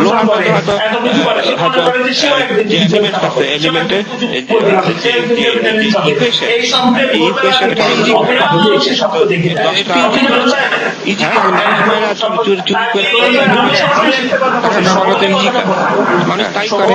লোহার মধ্যে হয়তো যে এলিমেন্ট আছে, এলিমেন্টের ইকুয়েশনটা মানুষ তাই করে।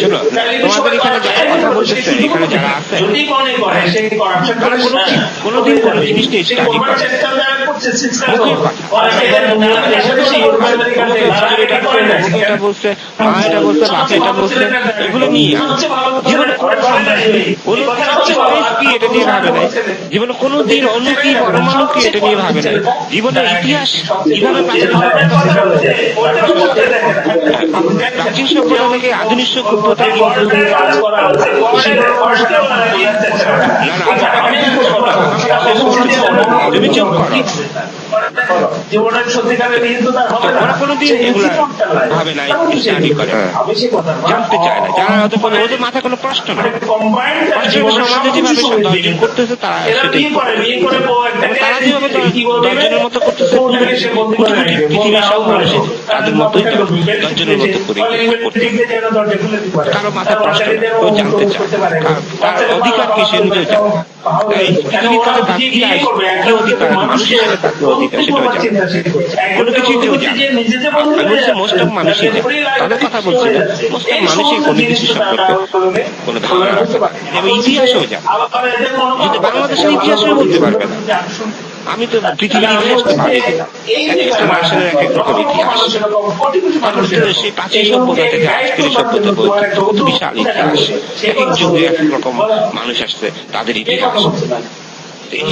শোনো, তোমাদের এখানে যারা কথা বলতেছে, এখানে যারা আছে কোনোদিন কোনো জিনিস নিয়ে স্টাডি করে এটা বলছে, মা এটা বলছে, বাপ এটা বলছে, এগুলো নিয়ে জীবনে কি এটা নিয়ে ভাবে নাই, জীবনে কোনোদিন অন্য কি পরমাণু কি এটা নিয়ে ভাবে নাই, জীবনের ইতিহাস কিভাবে প্রাচীন সভ্যতা থেকে আধুনিক সভ্যতা তুমি চুপ করো। জীবনের সত্যিকারের ওরা কোনোদিন এগুলা ভাবে নাই, স্টাডি করে, জানতে চায় না, যারা হয়তো ওদের মাথায় কোনো প্রশ্ন না, সমাজে যেভাবে দর্জন করতেছে তারা সেটাই, তারা যেভাবে দর্জনের মতো করতেছে পৃথিবীর সব মানুষের তাদের মতোই দর্জনের মতো করে কারো মাথায় প্রশ্ন কেউ জানতে চায়, তার অধিকার কি সে নিজেও জানে, পৃথিবীর কাছে তার কি অধিকার, মানুষের সাথে তার অধিকার সেটাও জানে, কোনো কিছুই কেউ জানে। আমি বলছি মোস্ট অফ মানুষই তাদের কথা বলছি না, মোস্ট অফ মানুষই কোনো কিছু সম্পর্কে কোনো ধারণা রাখতে পারে এবং ইতিহাসও জানে, কিন্তু বাংলাদেশের ইতিহাসও বলতে পারবে না। আমি তো পৃথিবীর ইতিহাস তো বাদই দিলাম, এক একটা মানুষের এক এক রকম ইতিহাস, সেই প্রাচীন সভ্যতা থেকে আজকের সভ্যতা কত বিশাল ইতিহাস, এক এক যুগে এক এক রকম মানুষ আসছে, তাদের ইতিহাস,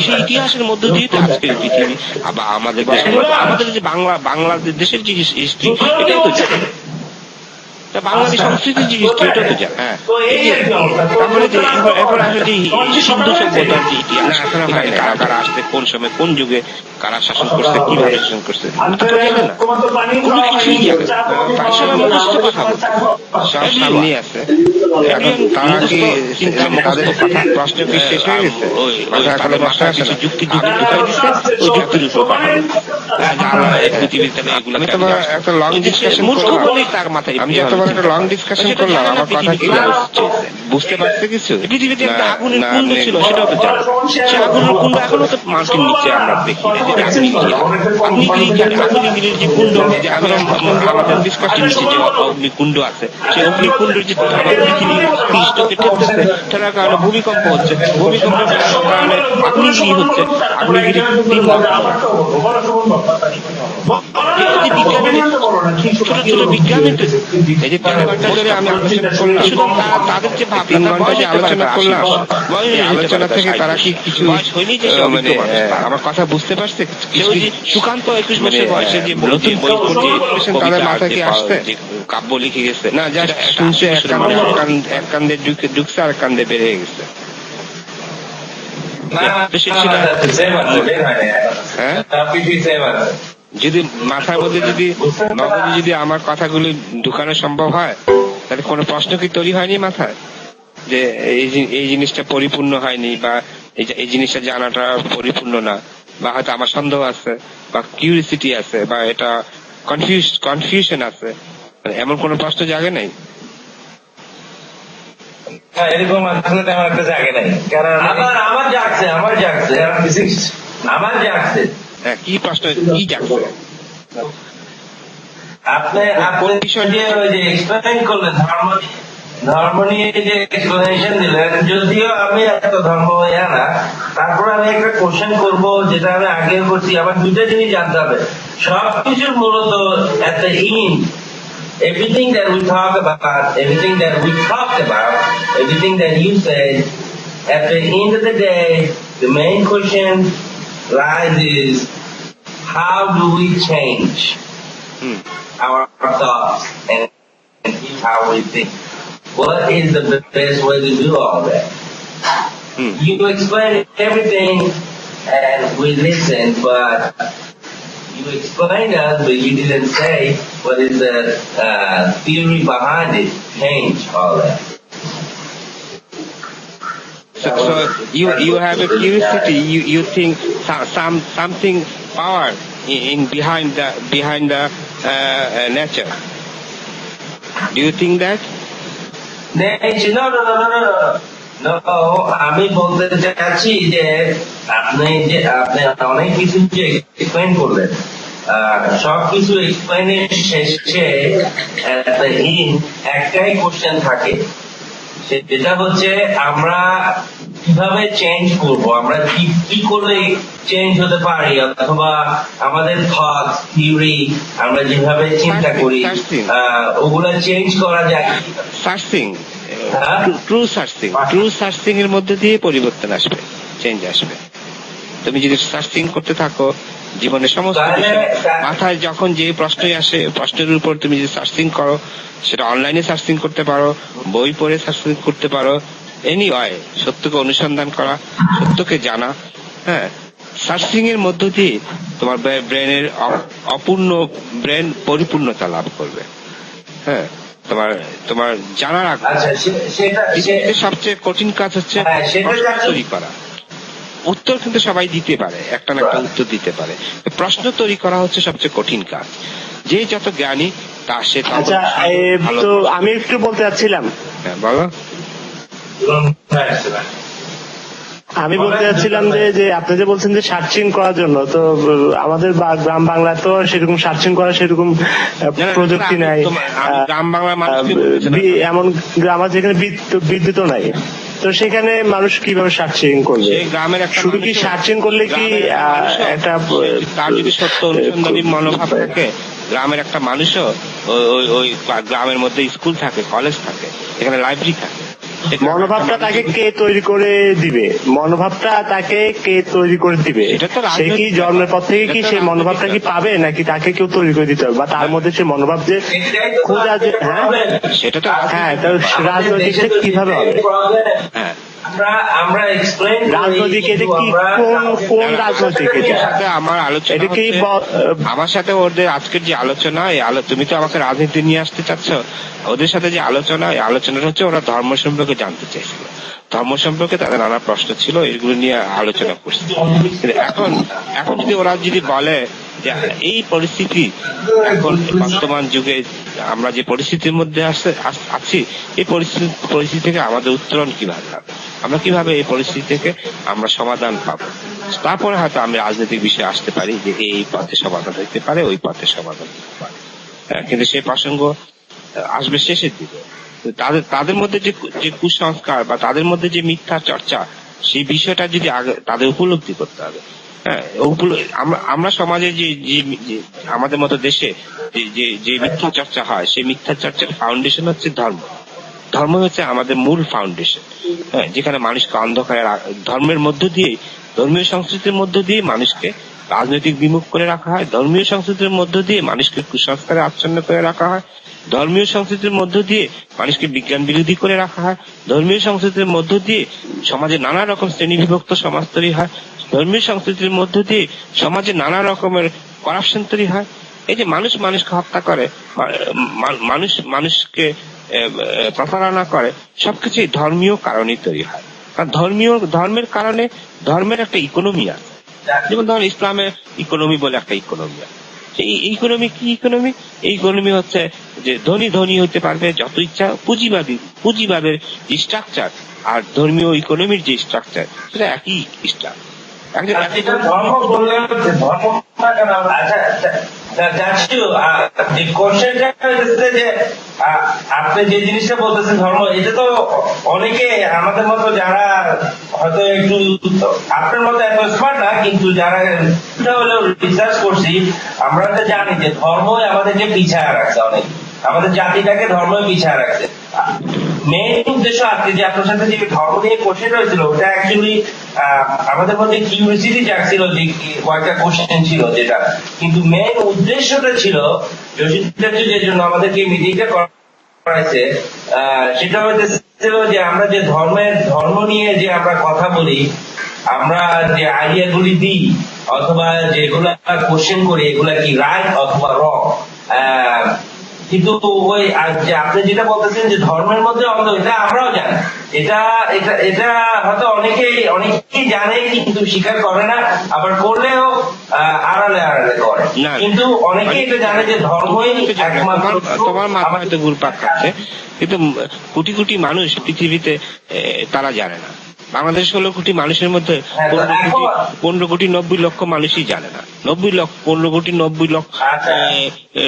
সেই ইতিহাসের মধ্য দিয়ে তো আজকের পৃথিবী বা আমাদের দেশ, আমাদের যে বাংলাদেশের যে হিস্ট্রি এটাও তো জানে, বাঙালি সংস্কৃতির যে হিস্ট্রি এটাও তো জানে। হ্যাঁ, তারপরে যে এখন আসলে যে সিন্ধু সভ্যতার যে ইতিহাস, এখানে কারা কারা আসছে, কোন সময় কোন যুগে কারা শাসন করছে, কিভাবে শাসন করছে, তো জানে না, কোনো কিছুই জানে না, তার সবাই মুখস্থ কথা বলছে, সব সামনে আছে। এখন তারা কি প্রশ্ন কি শেষ হয়ে গেছে, মাথায় কিছু যুক্তি ঢুকাই দিচ্ছে, ওই যুক্তির উপর কথা পৃথিবীতে এগুলো একটা লং ডিসকাশন মূর্খ বলেই তার মাথায়, আমি একটা লং ডিসকাশন করলাম, আমার কথা কি বুঝতে পারছে কিছু? পৃথিবীতে একটা আগুনের কুণ্ড ছিল, সেটাও তো জানো, সে আগুনের কুণ্ড এখনো তো মাটির নিচে আমরা দেখি, আগ্নেয়গিরির যে কুণ্ড, আমাদের ডিসকাশন নিচে যে অগ্নিকুণ্ড আছে, সেই অগ্নিকুণ্ডের যে পৃথিবী পৃষ্ঠকে ঠেকতেছে, ঠেলার কারণে ভূমিকম্প হচ্ছে, ভূমিকম্পের কারণে আগ্নেয়গিরি হচ্ছে, আগ্নেয়গিরি ছোট ছোট বিজ্ঞানী এই যে 3 ঘন্টা ধরে আমি আলোচনা করলাম, শুধু তাদের যে ভাবনা যে আলোচনা করলাম, আলোচনা থেকে তারা কি কিছু হয়নি যে আমার কথা বুঝতে পারছে? সুকান্ত 21 বছর বয়সে যে নতুন বই পড়ছে তাদের মাথায় কি আসছে, কাব্য লিখে গেছে না, জাস্ট শুনছে, এক কান্দে ঢুকছে আর কান্দে বেরিয়ে গেছে। যদি মাথার মধ্যে যদি আমার কথাগুলি ঢুকানো সম্ভব হয়, তাহলে কোনো প্রশ্ন কি তৈরি হয়নি মাথায় যে এই জিনিসটা পরিপূর্ণ হয়নি, বা এই জিনিসটা জানাটা পরিপূর্ণ না, বা হয়তো আমার সন্দেহ আছে, বা কিউরিসিটি আছে, বা এটা কনফিউশন আছে, এমন কোন প্রশ্ন জাগে নাই? এরকম আসলে তেমন একটা জাগে নাই, কারণ আমার জাগছে। হ্যাঁ, কি প্রশ্ন, কি জাগছে? আপনি কোন বিষয় দিয়ে ওই যে এক্সপ্লেইন করলেন, ধর্ম নিয়ে যে এক্সপ্লেনেশন দিলেন, যদিও আমি এত ধর্ম না, তারপর আমি একটা কোশ্চেন করব, যেটা আমি আগে করছি, আবার দুইটা জিনিস জানতে হবে। সবকিছুর মূলত একটা everything that we talk about, everything that you said, at the end of the day, the main question lies is, how do we change our thoughts and how we think? What is the best way to do all that? You explained everything and we listened, but you explained us, but you didn't say what is the theory behind it, change all that. So you have a curiosity. You think something power in behind the nature. Do you think that? No, আমি বলতে চাচ্ছি যে আপনি অনেক কিছু যে explain করলেন, সবকিছু এক্সপ্লেনের শেষে একটাই কোশ্চেন থাকে, যেটা হচ্ছে আমরা কিভাবে চেঞ্জ করব, আমরা কি করলে চেঞ্জ হতে পারি, অথবা আমাদের থট থিওরি আমরা যেভাবে চিন্তা করি ওগুলা চেঞ্জ করা যায়। সার্চিং, ট্রু সার্চিং এর মধ্যে দিয়ে পরিবর্তন আসবে, চেঞ্জ আসবে। তুমি যদি সার্চিং করতে থাকো জীবনের সমস্ত মাথায় যখন যে প্রশ্নই আসে, প্রশ্নের উপর তুমি যদি সার্চিং করো, সেটা অনলাইনে সার্চিং করতে পারো, বই পড়ে সার্চিং করতে পারো, এনি ওয়ে সত্যকে অনুসন্ধান করা, সত্যকে জানা। হ্যাঁ, সার্চিং এর মধ্য দিয়ে তোমার ব্রেনের অপূর্ণ ব্রেন পরিপূর্ণতা লাভ করবে। হ্যাঁ, তোমার জানার সবচেয়ে কঠিন কাজ হচ্ছে তৈরি করা। উত্তর কিন্তু সবাই দিতে পারে, একটা না একটা উত্তর দিতে পারে, প্রশ্ন তৈরি করা হচ্ছে সবচেয়ে কঠিন কাজ। যে যত জ্ঞানী তার সে। আচ্ছা, তো আমি একটু বলতে চাচ্ছিলাম। হ্যাঁ, বলো। আমি বলতে চাচ্ছিলাম যে আপনি যে বলছেন যে সার্চিং করার জন্য, তো আমাদের গ্রাম বাংলা তো সেরকম সার্চিং করার সেরকম প্রযুক্তি নাই। গ্রাম বাংলার মানুষ এমন গ্রাম আছে যেখানে বিদ্যুৎ নাই, তো সেখানে মানুষ কিভাবে সার্চিং করবে? শুধু কি সার্চিং করলে কি একটা তার যদি সত্য অনুসন্ধানী মনোভাব থাকে, গ্রামের একটা মানুষও ওই গ্রামের মধ্যে স্কুল থাকে, কলেজ থাকে, এখানে লাইব্রেরি থাকে, মনোভাবটা তাকে কে তৈরি করে দিবে? মনোভাবটা তাকে কে তৈরি করে দিবে? সে কি জন্মের পর থেকে কি সেই মনোভাবটা কি পাবে, নাকি তাকে কেউ তৈরি করে দিতে হবে, বা তার মধ্যে সে মনোভাব যে খোঁজা যে? হ্যাঁ, সেটা তো হ্যাঁ, রাজনৈতিক কিভাবে হবে? হ্যাঁ, আমরা এক্সপ্লেন রাজনৈতিক এটা কি, কোন রাজনৈতিক? সাথে আমার আলোচনা, এটা কি আমার সাথে ওদের আজকের যে আলোচনা, তুমি তো আমাকে রাজনীতি নিয়ে আসতে চাচ্ছ, ওদের সাথে যে আলোচনা, এই আলোচনাটা হচ্ছে ওরা ধর্ম সম্পর্কে জানতে চাইছিল, ধর্ম সম্পর্কে তাদের নানা প্রশ্ন ছিল, এগুলো নিয়ে আলোচনা করছে। এখন যদি ওরা যদি বলে যে এই পরিস্থিতি, এখন বর্তমান যুগে আমরা যে পরিস্থিতির মধ্যে আছি, এই পরিস্থিতি থেকে আমাদের উত্তরণ কিভাবে হবে, আমরা কিভাবে এই পরিস্থিতি থেকে আমরা সমাধান পাবো, তারপরে হয়তো আমি রাজনৈতিক বিষয়ে আসতে পারি যে এই পথে সমাধান হইতে পারে, ওই পথে সমাধান হতে পারে। কিন্তু সেই প্রসঙ্গ আসবে শেষের দিকে। তাদের মধ্যে যে কুসংস্কার বা তাদের মধ্যে যে মিথ্যা চর্চা, সেই বিষয়টা যদি তাদের উপলব্ধি করতে হবে। হ্যাঁ, আমরা সমাজে যে আমাদের মতো দেশে যে মিথ্যা চর্চা হয়, সেই মিথ্যা চর্চার ফাউন্ডেশন হচ্ছে ধর্ম। ধর্ম হচ্ছে আমাদের মূল ফাউন্ডেশন। হ্যাঁ, যেখানে মানুষকে অন্ধকারে, ধর্মের মধ্য দিয়ে, ধর্মীয় সংস্কৃতির মধ্য দিয়ে মানুষকে রাজনৈতিক বিমুখ করে রাখা হয়, ধর্মীয় সংস্কৃতির মধ্য দিয়ে মানুষকে কুসংস্কারে আচ্ছন্ন করে রাখা হয়, ধর্মীয় সংস্কৃতির মধ্য দিয়ে মানুষকে বিজ্ঞান বিরোধী করে রাখা হয়, ধর্মীয় সংস্কৃতির মধ্য দিয়ে সমাজে নানা রকম শ্রেণী বিভক্ত সমাজ তৈরি হয়, ধর্মীয় সংস্কৃতির মধ্য দিয়ে সমাজে নানা রকমের করাপশন তৈরি হয়। এই যে মানুষকে হত্যা করে, মানুষকে প্রতারণা করে, সবকিছুই ধর্মীয় কারণে তৈরি হয়। কারণ ধর্মের কারণে ধর্মের একটা ইকোনমি আছে। যেমন ধরুন ইসলামের ইকোনমি বলে একটা ইকোনমি আছে। এই ইকোনমি কি ইকোনমি? এই ইকোনমি হচ্ছে যে ধনী হতে পারবে যত ইচ্ছা, পুঁজিবাদের যে স্ট্রাকচার আর ধর্মীয় ইকোনমির যে স্ট্রাকচার, সেটা একই স্ট্রাকচার। আপনি যে জিনিসটা বলতেছেন ধর্ম, এটা তো অনেকে আমাদের মতো যারা হয়তো একটু আপনার মতো এত স্মার্ট না, কিন্তু যারা হলেও রিসার্চ করছি, আমরা তো জানি যে ধর্মই আমাদেরকে পিছায় রাখছে, অনেক আমাদের জাতিটাকে ধর্মই পিছায় রাখছে। মেইন উদ্দেশ্য আজকে যে আপনার সাথে যে ধর্ম নিয়ে কোশ্চেন হয়েছিল, ওটা অ্যাকচুয়ালি আমাদের মধ্যে কিউরিওসিটি জাগছিল, যে কয়েকটা কোশ্চেন ছিল যেটা, কিন্তু মেইন উদ্দেশ্যটা ছিল যে জন্য আমাদেরকে মিটিংটা করাইছে, সেটা হইতেছিল যে আমরা যে ধর্ম নিয়ে যে আমরা কথা বলি, আমরা যে আইডিয়া গুলি দিই অথবা যেগুলা কোশ্চেন করি, এগুলা কি রাইট অথবা রং, কিন্তু ওই যে আপনি যেটা বলতেছেন যে ধর্মের মধ্যে অন্ধ, এটা আমরাও জানি, এটা এটা এটা হয়তো অনেকেই জানে কিন্তু স্বীকার করে না, আবার করলেও আড়ালে আড়ালে করে। কিন্তু অনেকেই এটা জানে যে ধর্মই একমাত্র। তোমার মাথা হয়তো ঘুরপাক খাচ্ছে, কিন্তু কোটি কোটি মানুষ পৃথিবীতে তারা জানে না। বাংলাদেশ 16 কোটি মানুষের মধ্যে 15 কোটি 90 লক্ষ মানুষই জানে না। 15 কোটি 90 লক্ষ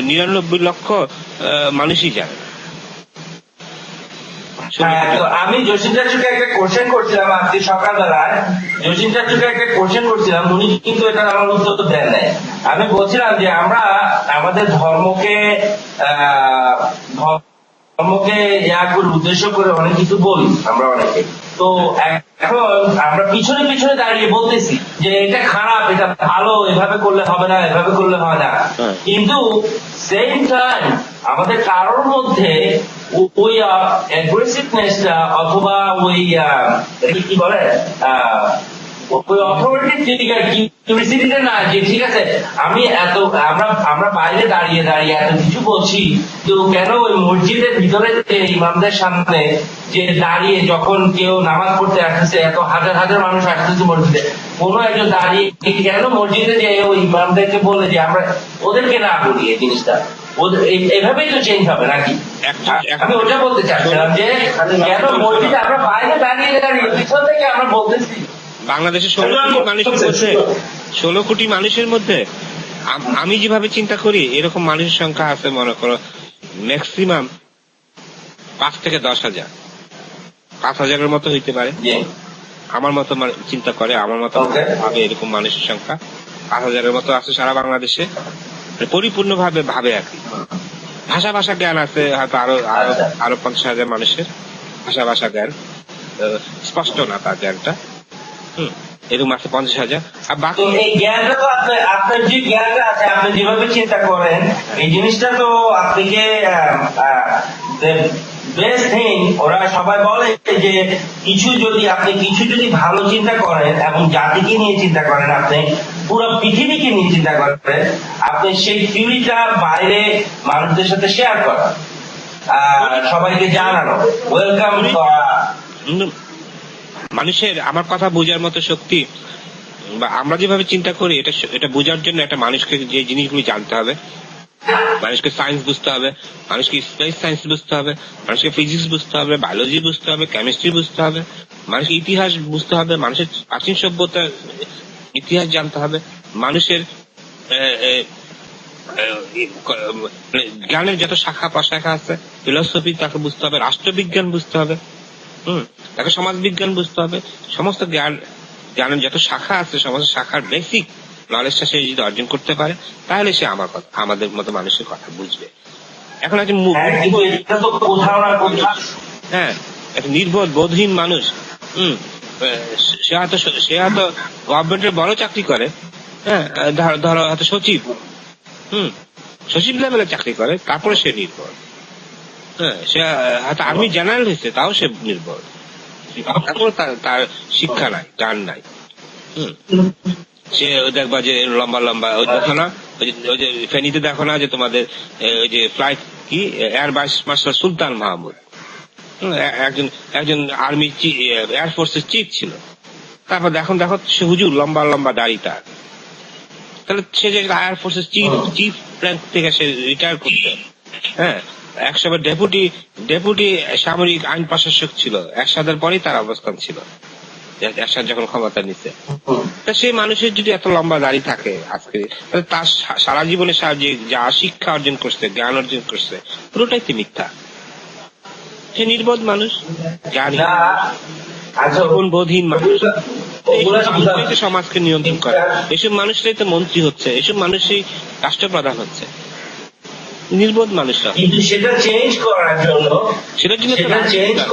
99 লক্ষ মানুষই জানে না। আমি জসিম চাচুকে একটা কোশ্চেন করছিলাম আজকে সকালবেলায়, জসিম চাচুকে একটা কোশ্চেন করছিলাম, উনি কিন্তু এটা আমার উত্তর দেন নাই। আমি বলছিলাম যে আমরা আমাদের ধর্মকে উদ্দেশ্য করে অনেক কিছু বলি আমরা অনেকে, তো এখন আমরা পিছনে পিছনে দাঁড়িয়ে বলতেছি যে এটা খারাপ, এটা ভালো, এভাবে করলে হবে না, এভাবে করলে হয় না, কিন্তু সেম টাইম আমাদের কারোর মধ্যে ওই অ্যাগ্রেসিভনেসটা অথবা ওই কি বলে ওই অথরিটির কিউরিসিটিটা না, যে ঠিক আছে আমি এত আমরা বাইরে দাঁড়িয়ে দাঁড়িয়ে এত কিছু বলছি, তো কেন ওই মসজিদের ভিতরে ইমামদের সামনে যে দাঁড়িয়ে যখন কেউ নামাজ পড়তে আসতেছে, এত হাজার হাজার মানুষ আসতেছে মসজিদে, কোনো একজন দাঁড়িয়ে কেন মসজিদে যে ওই ইমামদেরকে বলে যে আমরা ওদেরকে না বলি এই জিনিসটা, এভাবেই তো চেঞ্জ হবে নাকি? আমি ওটা বলতে চাচ্ছিলাম যে কেন মসজিদে আমরা বাইরে দাঁড়িয়ে দাঁড়িয়ে পিছন থেকে আমরা বলতেছি। বাংলাদেশের 16 কোটি মানুষের মধ্যে আমি যেভাবে চিন্তা করি এরকম মানুষের সংখ্যা আছে মনে করো ম্যাক্সিমাম 5 থেকে 10,000, 5,000-এর মতো হইতে পারে। আমার মতো চিন্তা করে, আমার মতো ভাবে এরকম মানুষের সংখ্যা 5,000-এর মতো আছে সারা বাংলাদেশে, পরিপূর্ণ ভাবে ভাবে আর কি। ভাষা জ্ঞান আছে হয়তো আরো 50,000 মানুষের ভাষা জ্ঞান, স্পষ্ট না তার জ্ঞানটা, এরকম আছে 50,000। আর বাকি এই জ্ঞানটা তো আপনার যে জ্ঞানটা আছে, আপনি যেভাবে চিন্তা করেন এই জিনিসটা তো আপনাকে বেস্ট থিং। ওরা সবাই বলে যে আপনি কিছু যদি ভালো চিন্তা করেন এবং জাতিকে নিয়ে চিন্তা করেন, আপনি পুরো পৃথিবীকে নিয়ে চিন্তা করেন, আপনি সেই থিওরিটা বাইরে মানুষদের সাথে শেয়ার করা, সবাইকে জানানো, ওয়েলকাম করা। মানুষের আমার কথা বোঝার মতো শক্তি বা আমরা যেভাবে চিন্তা করি এটা বোঝার জন্য একটা মানুষকে যে জিনিসগুলো জানতে হবে, মানুষকে সায়েন্স বুঝতে হবে, মানুষকে স্পেস সায়েন্স বুঝতে হবে, মানুষকে ফিজিক্স বুঝতে হবে, বায়োলজি বুঝতে হবে, কেমিস্ট্রি বুঝতে হবে, মানুষকে ইতিহাস বুঝতে হবে, মানুষের প্রাচীন সভ্যতার ইতিহাস জানতে হবে, মানুষের জ্ঞানের যত শাখা প্রশাখা আছে, ফিলোসফি তাকে বুঝতে হবে, রাষ্ট্রবিজ্ঞান বুঝতে হবে, তাকে সমাজ বিজ্ঞান বুঝতে হবে, সমস্ত জ্ঞানের যত শাখা আছে সমস্ত শাখার বেসিক নলেজটা সে যদি অর্জন করতে পারে তাহলে সে আমাদের মতো মানুষের কথা বুঝবে। এখন একটা একটা নির্বোধ বোধহীন মানুষ, সে হয়তো গভর্নমেন্টের বড় চাকরি করে, ধরো হয়তো সচিব লেভেলে চাকরি করে, তারপরে সে নির্ভর, সে হয়তো আর্মি জেনারেল হয়েছে তাও সে নির্ভর, তারপর তার শিক্ষা নাই, জ্ঞান নাই। সে দেখবা যে লম্বা লম্বা ওই দেখো না, ওই যে ফেনীতে দেখো না যে তোমাদের ওই যে ফ্লাইট কি এয়ার ভাইস মার্শাল সুলতান মাহমুদ, একজন আর্মি এয়ারফোর্সের চিফ ছিল, তারপর দেখো সে হুজুর লম্বা লম্বা দাড়ি তার, তাহলে সে যে এয়ারফোর্সের চিফ র্যাঙ্ক থেকে সে রিটায়ার করতে, একসময় ডেপুটি সামরিক আইন প্রশাসক ছিল, এরশাদের পরেই তার অবস্থান ছিল, এরশাদ যখন ক্ষমতা নিচ্ছে। তা সেই মানুষের যদি এত লম্বা দাড়ি থাকে আজকে, তার সারা জীবনে যা শিক্ষা অর্জন করছে, জ্ঞান অর্জন করছে, পুরোটাই তো মিথ্যা। সে নির্বোধ মানুষ, জ্ঞানী বোধহীন মানুষ, সমাজকে নিয়ন্ত্রণ করে, এসব মানুষরাই তো মন্ত্রী হচ্ছে, এসব মানুষই রাষ্ট্রপ্রধান হচ্ছে, নির্বোধ মানুষরা। কিন্তু সেটা চেঞ্জ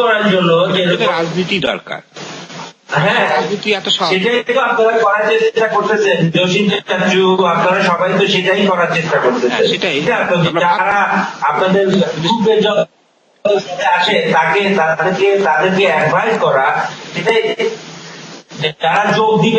করার জন্য রাজনীতি দরকার। রাজনীতি এত সেটাই তো আপনারা করার চেষ্টা করতেছেন, জসিম চাচু আপনারা সবাই তো সেটাই করার চেষ্টা করতেছেন। সেটাই যারা আপনাদের গ্রুপে আসে তাদেরকে অ্যাডভাইস করা, সেটাই যারা যোগ দিবে